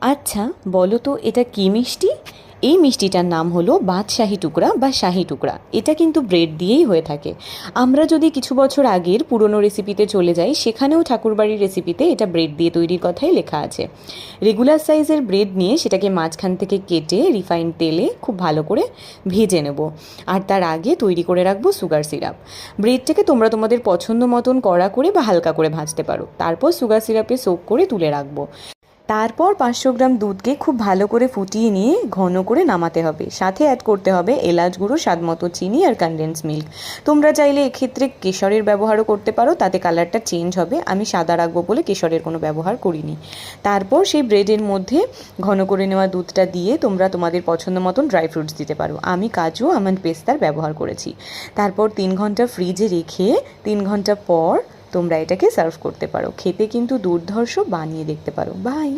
আচ্ছা, বলো তো এটা কী মিষ্টি? এই মিষ্টিটার নাম হলো বাদশাহী টুকরা বা শাহী টুকরা। এটা কিন্তু ব্রেড দিয়েই হয়ে থাকে। আমরা যদি কিছু বছর আগের পুরনো রেসিপিতে চলে যাই, সেখানেও ঠাকুরবাড়ির রেসিপিতে এটা ব্রেড দিয়ে তৈরির কথাই লেখা আছে। রেগুলার সাইজের ব্রেড নিয়ে সেটাকে মাঝখান থেকে কেটে রিফাইন্ড তেলে খুব ভালো করে ভেজে নেব। আর তার আগে তৈরি করে রাখবো সুগার সিরাপ। ব্রেডটাকে তোমরা তোমাদের পছন্দ মতন কড়া করে বা হালকা করে ভাজতে পারো, তারপর সুগার সিরাপে সোক করে তুলে রাখবো। তারপর 500 গ্রাম দুধকে খুব ভালো করে ফুটিয়ে নিয়ে ঘন করে নামাতে হবে। সাথে অ্যাড করতে হবে এলাচ গুঁড়ো, স্বাদ মতো চিনি আর কনডেন্স মিল্ক। তোমরা চাইলে এক্ষেত্রে কেশরের ব্যবহারও করতে পারো, তাতে কালারটা চেঞ্জ হবে। আমি সাদা রাখবো বলে কেশরের কোনো ব্যবহার করিনি। তারপর সেই ব্রেডের মধ্যে ঘন করে নেওয়া দুধটা দিয়ে তোমরা তোমাদের পছন্দ মতন ড্রাই ফ্রুটস দিতে পারো। আমি কাজু, আমন্ড, পেস্তার ব্যবহার করেছি। তারপর 3 ঘন্টা ফ্রিজে রেখে 3 ঘন্টা পর তোমরা এটাকে সার্ভ করতে পারো। খেতে কিন্তু দুর্ধর্ষ, বানিয়ে দেখতে পারো। বাই।